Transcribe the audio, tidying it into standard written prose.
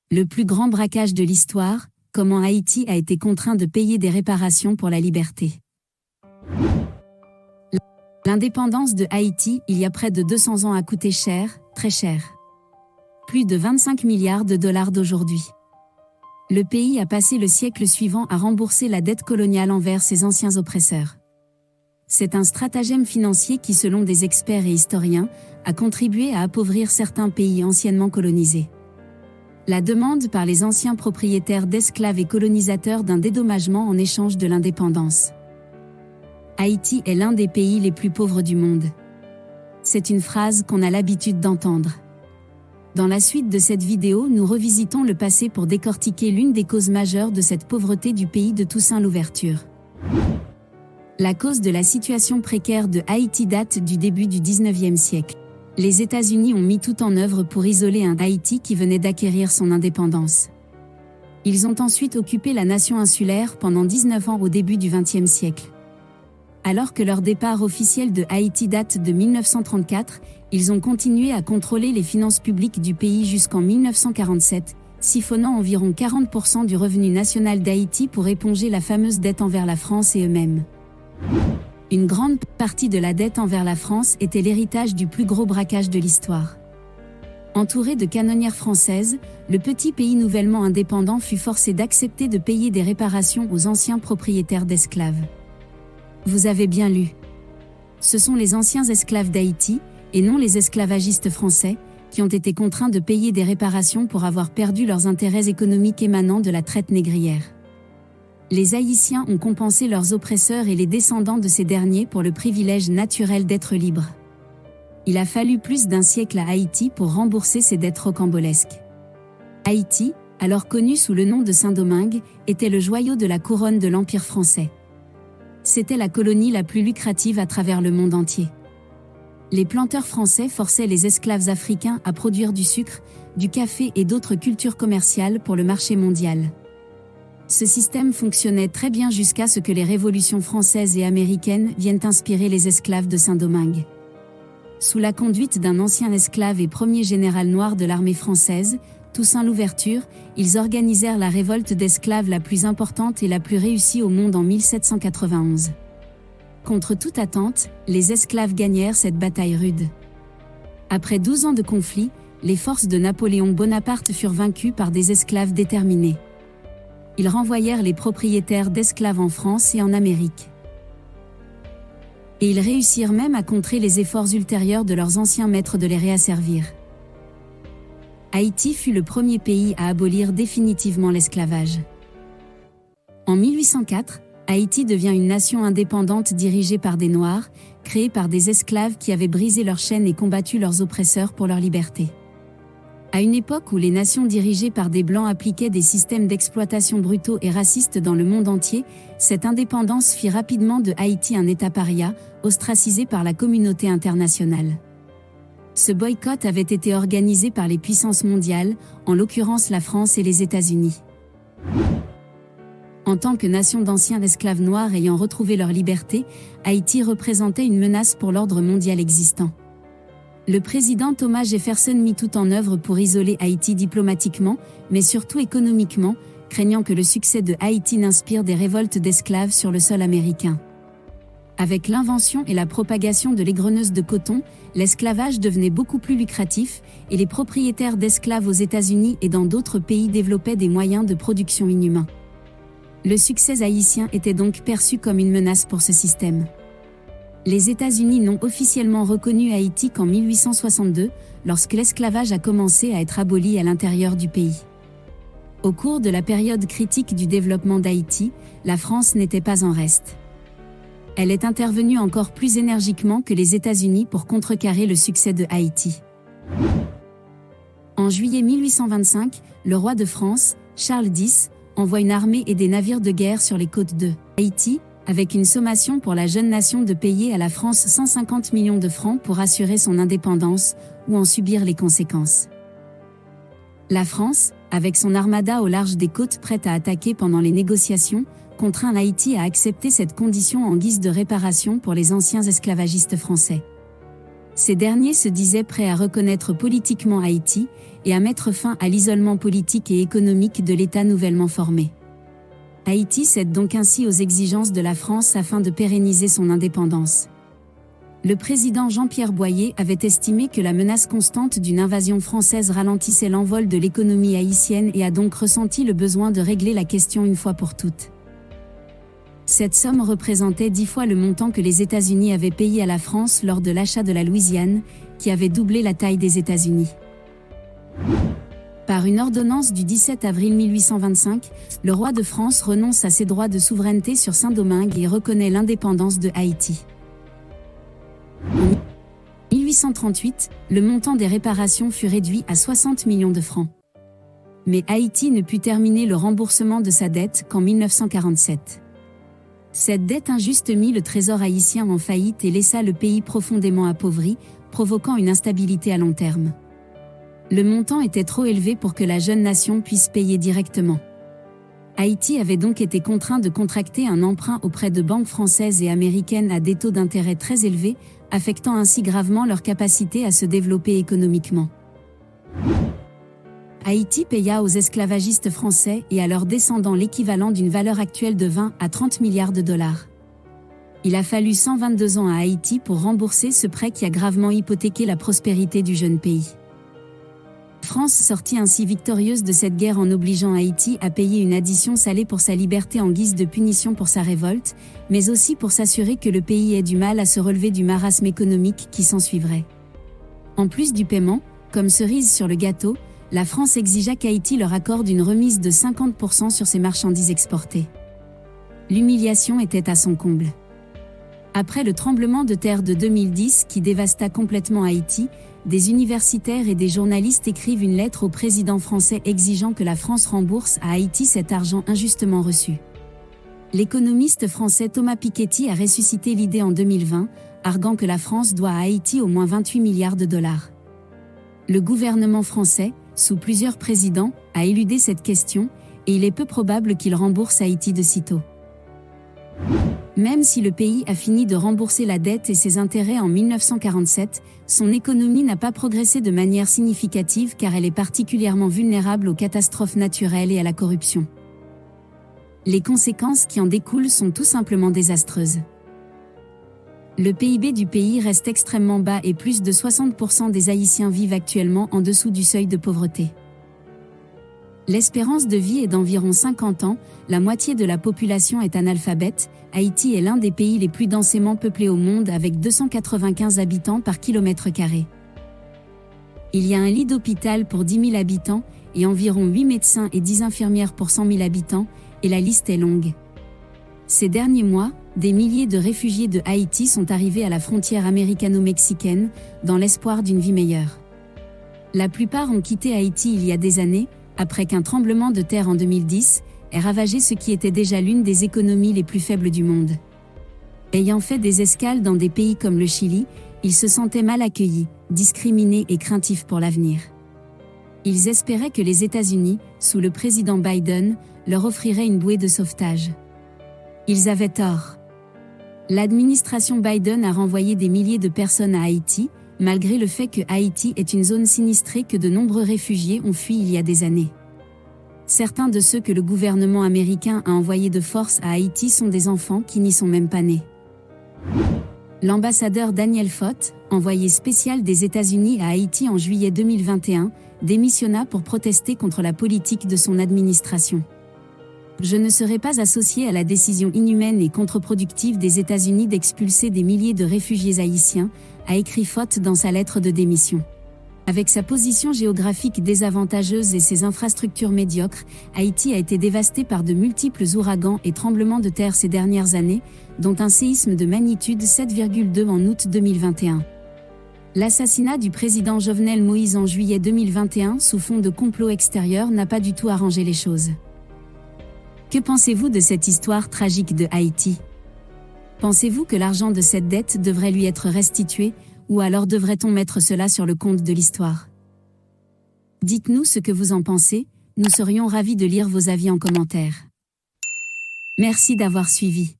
Le plus grand braquage de l'histoire, comment Haïti a été contraint de payer des réparations pour la liberté. L'indépendance de Haïti, il y a près de 200 ans, a coûté cher, très cher. Plus de 25 milliards de dollars d'aujourd'hui. Le pays a passé le siècle suivant à rembourser la dette coloniale envers ses anciens oppresseurs. C'est un stratagème financier qui, selon des experts et historiens, a contribué à appauvrir certains pays anciennement colonisés. La demande par les anciens propriétaires d'esclaves et colonisateurs d'un dédommagement en échange de l'indépendance. Haïti est l'un des pays les plus pauvres du monde. C'est une phrase qu'on a l'habitude d'entendre. Dans la suite de cette vidéo, nous revisitons le passé pour décortiquer l'une des causes majeures de cette pauvreté du pays de Toussaint Louverture. La cause de la situation précaire de Haïti date du début du XIXe siècle. Les États-Unis ont mis tout en œuvre pour isoler un Haïti qui venait d'acquérir son indépendance. Ils ont ensuite occupé la nation insulaire pendant 19 ans au début du XXe siècle. Alors que leur départ officiel de Haïti date de 1934, ils ont continué à contrôler les finances publiques du pays jusqu'en 1947, siphonnant environ 40% du revenu national d'Haïti pour éponger la fameuse dette envers la France et eux-mêmes. Une grande partie de la dette envers la France était l'héritage du plus gros braquage de l'histoire. Entouré de canonnières françaises, le petit pays nouvellement indépendant fut forcé d'accepter de payer des réparations aux anciens propriétaires d'esclaves. Vous avez bien lu. Ce sont les anciens esclaves d'Haïti, et non les esclavagistes français, qui ont été contraints de payer des réparations pour avoir perdu leurs intérêts économiques émanant de la traite négrière. Les Haïtiens ont compensé leurs oppresseurs et les descendants de ces derniers pour le privilège naturel d'être libres. Il a fallu plus d'un siècle à Haïti pour rembourser ces dettes rocambolesques. Haïti, alors connu sous le nom de Saint-Domingue, était le joyau de la couronne de l'Empire français. C'était la colonie la plus lucrative à travers le monde entier. Les planteurs français forçaient les esclaves africains à produire du sucre, du café et d'autres cultures commerciales pour le marché mondial. Ce système fonctionnait très bien jusqu'à ce que les révolutions françaises et américaines viennent inspirer les esclaves de Saint-Domingue. Sous la conduite d'un ancien esclave et premier général noir de l'armée française, Toussaint Louverture, ils organisèrent la révolte d'esclaves la plus importante et la plus réussie au monde en 1791. Contre toute attente, les esclaves gagnèrent cette bataille rude. Après 12 ans de conflit, les forces de Napoléon Bonaparte furent vaincues par des esclaves déterminés. Ils renvoyèrent les propriétaires d'esclaves en France et en Amérique. Et ils réussirent même à contrer les efforts ultérieurs de leurs anciens maîtres de les réasservir. Haïti fut le premier pays à abolir définitivement l'esclavage. En 1804, Haïti devient une nation indépendante dirigée par des Noirs, créée par des esclaves qui avaient brisé leurs chaînes et combattu leurs oppresseurs pour leur liberté. À une époque où les nations dirigées par des Blancs appliquaient des systèmes d'exploitation brutaux et racistes dans le monde entier, cette indépendance fit rapidement de Haïti un État paria, ostracisé par la communauté internationale. Ce boycott avait été organisé par les puissances mondiales, en l'occurrence la France et les États-Unis. En tant que nation d'anciens esclaves noirs ayant retrouvé leur liberté, Haïti représentait une menace pour l'ordre mondial existant. Le président Thomas Jefferson mit tout en œuvre pour isoler Haïti diplomatiquement, mais surtout économiquement, craignant que le succès de Haïti n'inspire des révoltes d'esclaves sur le sol américain. Avec l'invention et la propagation de l'égreneuse de coton, l'esclavage devenait beaucoup plus lucratif, et les propriétaires d'esclaves aux États-Unis et dans d'autres pays développaient des moyens de production inhumains. Le succès haïtien était donc perçu comme une menace pour ce système. Les États-Unis n'ont officiellement reconnu Haïti qu'en 1862, lorsque l'esclavage a commencé à être aboli à l'intérieur du pays. Au cours de la période critique du développement d'Haïti, la France n'était pas en reste. Elle est intervenue encore plus énergiquement que les États-Unis pour contrecarrer le succès de Haïti. En juillet 1825, le roi de France, Charles X, envoie une armée et des navires de guerre sur les côtes de Haïti, avec une sommation pour la jeune nation de payer à la France 150 millions de francs pour assurer son indépendance, ou en subir les conséquences. La France, avec son armada au large des côtes prête à attaquer pendant les négociations, contraint Haïti à accepter cette condition en guise de réparation pour les anciens esclavagistes français. Ces derniers se disaient prêts à reconnaître politiquement Haïti et à mettre fin à l'isolement politique et économique de l'État nouvellement formé. Haïti cède donc ainsi aux exigences de la France afin de pérenniser son indépendance. Le président Jean-Pierre Boyer avait estimé que la menace constante d'une invasion française ralentissait l'envol de l'économie haïtienne et a donc ressenti le besoin de régler la question une fois pour toutes. Cette somme représentait 10 fois le montant que les États-Unis avaient payé à la France lors de l'achat de la Louisiane, qui avait doublé la taille des États-Unis. Par une ordonnance du 17 avril 1825, le roi de France renonce à ses droits de souveraineté sur Saint-Domingue et reconnaît l'indépendance de Haïti. En 1838, le montant des réparations fut réduit à 60 millions de francs. Mais Haïti ne put terminer le remboursement de sa dette qu'en 1947. Cette dette injuste mit le trésor haïtien en faillite et laissa le pays profondément appauvri, provoquant une instabilité à long terme. Le montant était trop élevé pour que la jeune nation puisse payer directement. Haïti avait donc été contraint de contracter un emprunt auprès de banques françaises et américaines à des taux d'intérêt très élevés, affectant ainsi gravement leur capacité à se développer économiquement. Haïti paya aux esclavagistes français et à leurs descendants l'équivalent d'une valeur actuelle de 20 à 30 milliards de dollars. Il a fallu 122 ans à Haïti pour rembourser ce prêt qui a gravement hypothéqué la prospérité du jeune pays. France sortit ainsi victorieuse de cette guerre en obligeant Haïti à payer une addition salée pour sa liberté en guise de punition pour sa révolte, mais aussi pour s'assurer que le pays ait du mal à se relever du marasme économique qui s'ensuivrait. En plus du paiement, comme cerise sur le gâteau, la France exigea qu'Haïti leur accorde une remise de 50% sur ses marchandises exportées. L'humiliation était à son comble. Après le tremblement de terre de 2010 qui dévasta complètement Haïti, des universitaires et des journalistes écrivent une lettre au président français exigeant que la France rembourse à Haïti cet argent injustement reçu. L'économiste français Thomas Piketty a ressuscité l'idée en 2020, arguant que la France doit à Haïti au moins 28 milliards de dollars. Le gouvernement français, sous plusieurs présidents, a éludé cette question, et il est peu probable qu'il rembourse Haïti de sitôt. Même si le pays a fini de rembourser la dette et ses intérêts en 1947, son économie n'a pas progressé de manière significative car elle est particulièrement vulnérable aux catastrophes naturelles et à la corruption. Les conséquences qui en découlent sont tout simplement désastreuses. Le PIB du pays reste extrêmement bas et plus de 60% des Haïtiens vivent actuellement en dessous du seuil de pauvreté. L'espérance de vie est d'environ 50 ans, la moitié de la population est analphabète. Haïti est l'un des pays les plus densément peuplés au monde avec 295 habitants par kilomètre carré. Il y a un lit d'hôpital pour 10 000 habitants et environ 8 médecins et 10 infirmières pour 100 000 habitants, et la liste est longue. Ces derniers mois, des milliers de réfugiés de Haïti sont arrivés à la frontière américano-mexicaine, dans l'espoir d'une vie meilleure. La plupart ont quitté Haïti il y a des années, après qu'un tremblement de terre en 2010 ait ravagé ce qui était déjà l'une des économies les plus faibles du monde. Ayant fait des escales dans des pays comme le Chili, ils se sentaient mal accueillis, discriminés et craintifs pour l'avenir. Ils espéraient que les États-Unis, sous le président Biden, leur offriraient une bouée de sauvetage. Ils avaient tort. L'administration Biden a renvoyé des milliers de personnes à Haïti, malgré le fait que Haïti est une zone sinistrée que de nombreux réfugiés ont fui il y a des années. Certains de ceux que le gouvernement américain a envoyés de force à Haïti sont des enfants qui n'y sont même pas nés. L'ambassadeur Daniel Fott, envoyé spécial des États-Unis à Haïti en juillet 2021, démissionna pour protester contre la politique de son administration. Je ne serai pas associé à la décision inhumaine et contre-productive des États-Unis d'expulser des milliers de réfugiés haïtiens, a écrit Fott dans sa lettre de démission. Avec sa position géographique désavantageuse et ses infrastructures médiocres, Haïti a été dévasté par de multiples ouragans et tremblements de terre ces dernières années, dont un séisme de magnitude 7,2 en août 2021. L'assassinat du président Jovenel Moïse en juillet 2021 sous fond de complot extérieur n'a pas du tout arrangé les choses. Que pensez-vous de cette histoire tragique de Haïti ? Pensez-vous que l'argent de cette dette devrait lui être restitué, ou alors devrait-on mettre cela sur le compte de l'histoire ? Dites-nous ce que vous en pensez, nous serions ravis de lire vos avis en commentaire. Merci d'avoir suivi.